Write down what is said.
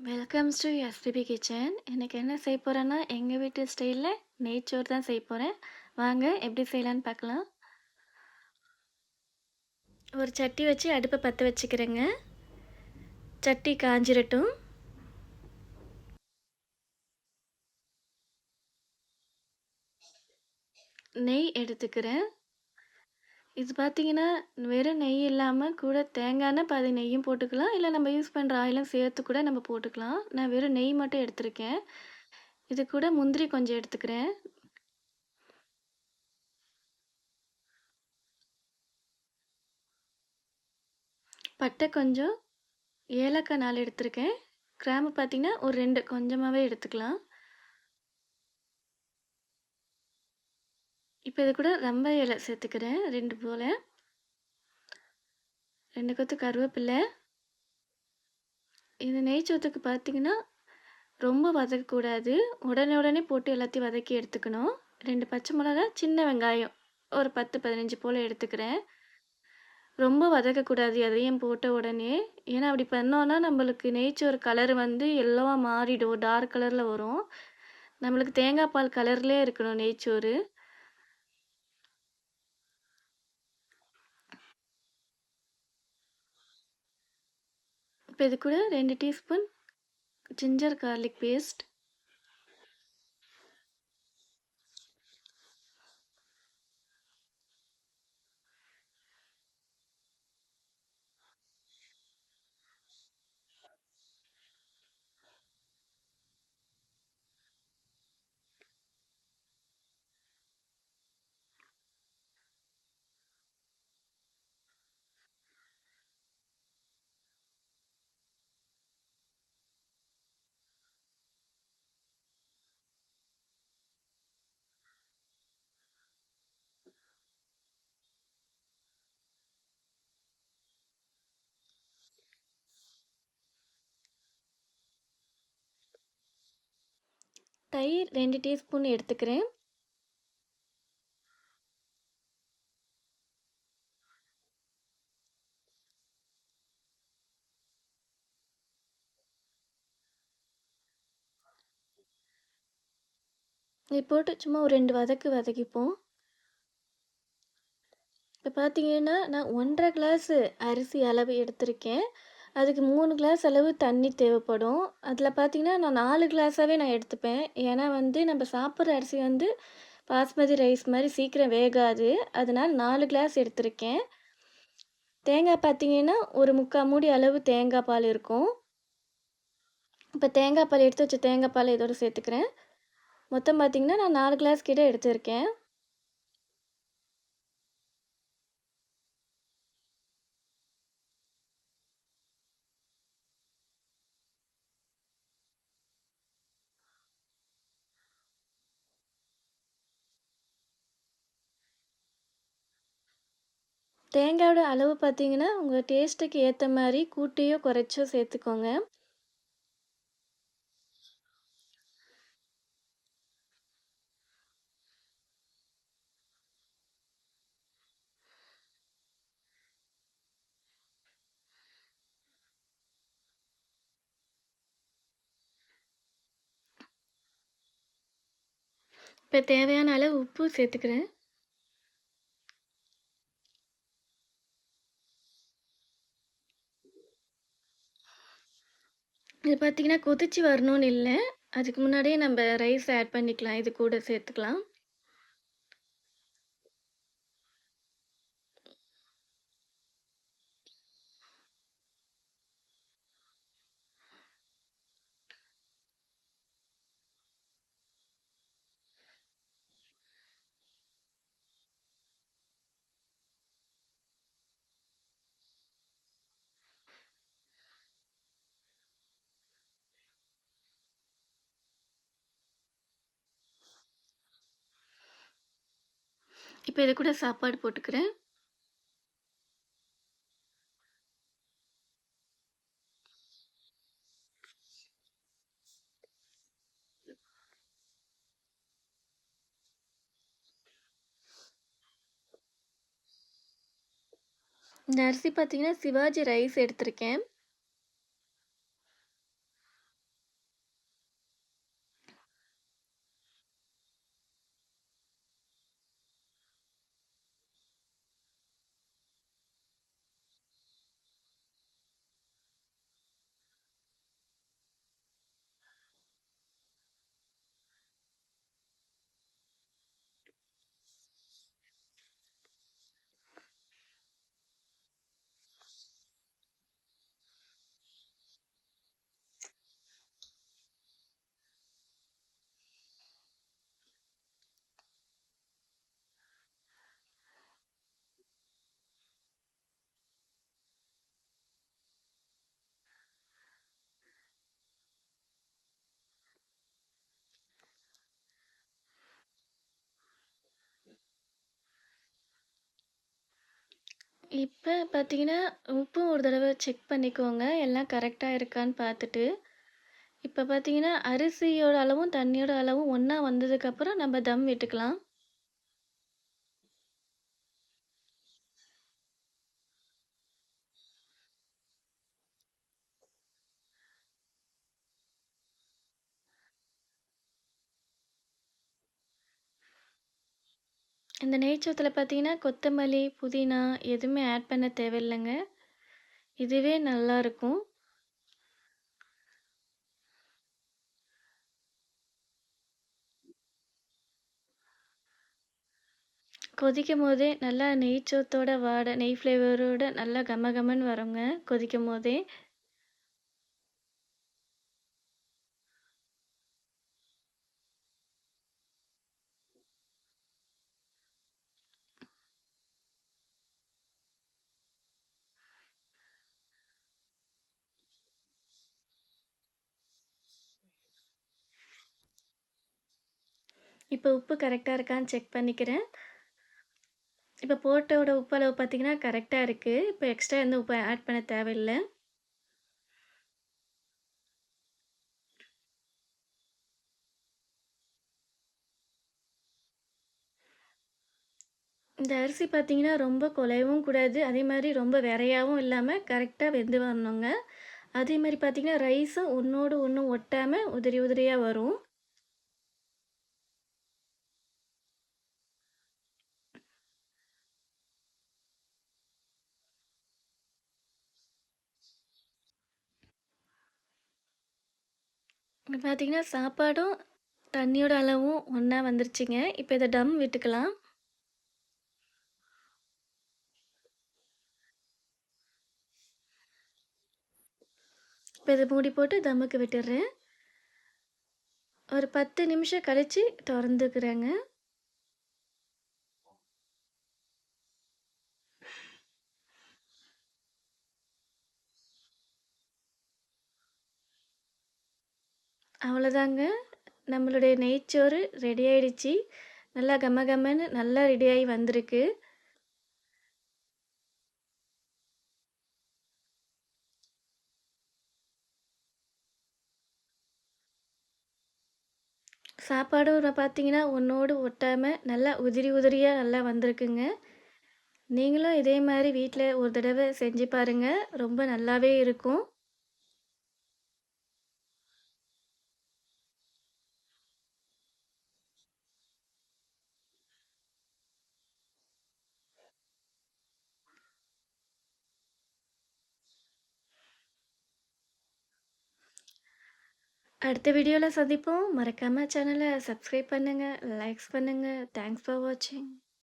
Welcomes to SPB kitchen. எனக்கு என்ன செய்ய போகிறேன்னா எங்கள் வீட்டு ஸ்டைலில் நெய்ச்சோறு தான் செய்ய போகிறேன். வாங்க எப்படி செய்யலான்னு பார்க்கலாம். ஒரு சட்டி வச்சு அடுப்பை பற்ற வச்சுக்கிறேங்க. சட்டி காஞ்சிரட்டும். நெய் எடுத்துக்கிறேன். இது பார்த்தீங்கன்னா வெறும் நெய் இல்லாமல் கூட தேங்காய்னா பாதி நெய்யும் போட்டுக்கலாம், இல்லை நம்ம யூஸ் பண்ணுற ஆயிலும் சேர்த்து கூட நம்ம போட்டுக்கலாம். நான் வெறும் நெய் மட்டும் எடுத்திருக்கேன். இது கூட முந்திரி கொஞ்சம் எடுத்துக்கிறேன். பட்டை கொஞ்சம், ஏலக்காய் 4 எடுத்திருக்கேன். கிராம்பு பார்த்தீங்கன்னா ஒரு 2 கொஞ்சமாகவே எடுத்துக்கலாம். இப்போ இது கூட ரம்ப இலை சேர்த்துக்கிறேன் 2 போல். 2 கொத்து கருவேப்பிலை. இது நெய்ச்சோத்துக்கு பார்த்தீங்கன்னா ரொம்ப வதக்கக்கூடாது, உடனே உடனே போட்டு எல்லாத்தையும் வதக்கி எடுத்துக்கணும். 2 பச்சை மிளகா, சின்ன வெங்காயம் ஒரு 10-15 போல் எடுத்துக்கிறேன். ரொம்ப வதக்கக்கூடாது அதையும் போட்ட உடனே, ஏன்னா அப்படி பண்ணோன்னா நம்மளுக்கு நெய்ச்சோறு கலர் வந்து எல்லோவாக மாறிடும், டார்க் கலரில் வரும். நம்மளுக்கு தேங்காய் பால் கலர்லேயே இருக்கணும் நெய்ச்சோறு. இப்போ இது கூட 2 டீஸ்பூன் ஜிஞ்சர் கார்லிக் பேஸ்ட், தயிர் 2 டீஸ்பூன் எடுத்துக்கிறேன். இது போட்டு சும்மா ஒரு 2 வதக்கிப்போம். இப்போ பார்த்தீங்கன்னா நான் 1.5 கிளாஸு அரிசி அளவு எடுத்திருக்கேன். அதுக்கு 3 கிளாஸ் அளவு தண்ணி தேவைப்படும். அதில் பார்த்தீங்கன்னா நான் 4 கிளாஸாகவே நான் எடுத்துப்பேன். ஏன்னா வந்து நம்ம சாப்பிட்ற அரிசி வந்து பாஸ்மதி ரைஸ் மாதிரி சீக்கிரம் வேகாது. அதனால் 4 கிளாஸ் எடுத்திருக்கேன். தேங்காய் பார்த்தீங்கன்னா ஒரு 3/4 மூடி அளவு தேங்காய் பால் இருக்கும். இப்போ தேங்காய் பால் எடுத்து வச்ச தேங்காய் பால் இதோட சேர்த்துக்கிறேன். மொத்தம் பார்த்தீங்கன்னா நான் 4 கிளாஸ் கிட்ட எடுத்திருக்கேன். தேங்காயோட அளவு பார்த்தீங்கன்னா உங்கள் டேஸ்ட்டுக்கு ஏற்ற மாதிரி கூட்டியோ குறைச்சோ சேர்த்துக்கோங்க. இப்போ தேவையான அளவு உப்பு சேர்த்துக்கிறேன். இது பார்த்தீங்கன்னா கொதிச்சு வரணும்னு இல்லை, அதுக்கு முன்னாடியே நம்ம ரைஸ் ஆட் பண்ணிக்கலாம், இது கூட சேர்த்துக்கலாம். இப்போ இது கூட சாப்பாடு போட்டுக்கிறேன். இந்த அரிசி பார்த்தீங்கன்னா சிவாஜி ரைஸ் எடுத்திருக்கேன். இப்ப பார்த்தீங்கன்னா, உப்பும் ஒரு தடவ செக் பண்ணிக்கோங்க. எல்லாம் கரெக்ட்டா இருக்கான்னு பார்த்துட்டு. இப்ப பார்த்தீங்கன்னா, அரிசியோட அளவும், தண்ணியோட அளவும் ஒண்ணா வந்ததுக்கப்புறம் நம்ம தம் விட்டுக்கலாம். இந்த நெய்ச்சோத்துல பார்த்தீங்கன்னா, கொத்தமல்லி, புதினா எதுவுமே ஆட் பண்ண தேவையில்லங்க. இதுவே நல்லாருக்கும். கொதிக்கும்போதே நல்லா நெய்ச்சோத்தோட வாடை, நெய் ஃப்ளேவரோட நல்லா கம கமன்னு வருங்க கொதிக்கும்போதே. இப்போ உப்பு கரெக்ட்டா இருக்கான்னு செக் பண்ணிக்கிறேன். இப்போ போட்டோட உப்பு அளவு பார்த்தீங்கன்னா, கரெக்ட்டா இருக்கு. இப்போ எக்ஸ்ட்ரா எந்த உப்பு ஆட் பண்ண தேவையில்ல. இந்த அரிசி பார்த்தீங்கன்னா, ரொம்ப குழையவும் கூடாது. அதே மாரி ரொம்ப விரையாவும் இல்லாம கரெக்ட்டா வெந்து வரணுங்க. அதே மாரி பார்த்தீங்கன்னா, ரைஸும் ஒண்ணோடு ஒண்ணு ஒட்டாம உதிரி உதிரியா வரும். இப்ப பார்த்தீங்கன்னா, சாப்பாடும், தண்ணியோட அளவும் ஒண்ணா வந்துருச்சுங்க. இப்ப இத டம் விட்டுக்கலாம். இப்ப இத மூடி போட்டு தம்முக்கு விட்டுர்றேன். ஒரு 10 நிமிஷம் கழிச்சு தொறந்துக்கிறேங்க. அவ்வளோதாங்க. நம்மளுடைய நெய்ச்சோறு ரெடி ஆயிடுச்சு. நல்லா கம கமன்னு நல்லா ரெடியாகி வந்திருக்கு. சாப்பாடும் பார்த்தீங்கன்னா, ஒண்ணோடு ஒட்டாம நல்லா உதிரி உதிரியா நல்லா வந்திருக்குங்க. நீங்களும் இதே மாரி வீட்ல ஒரு தடவ செஞ்சு பாருங்க. ரொம்ப நல்லாவே இருக்கும். அடுத்த வீடியோல சந்திப்போம். மறக்காம சேனல சப்ஸ்கிரைப் பண்ணுங்க, லைக்ஸ் பண்ணுங்க. தேங்க்ஸ் ஃபார் வாட்சிங்.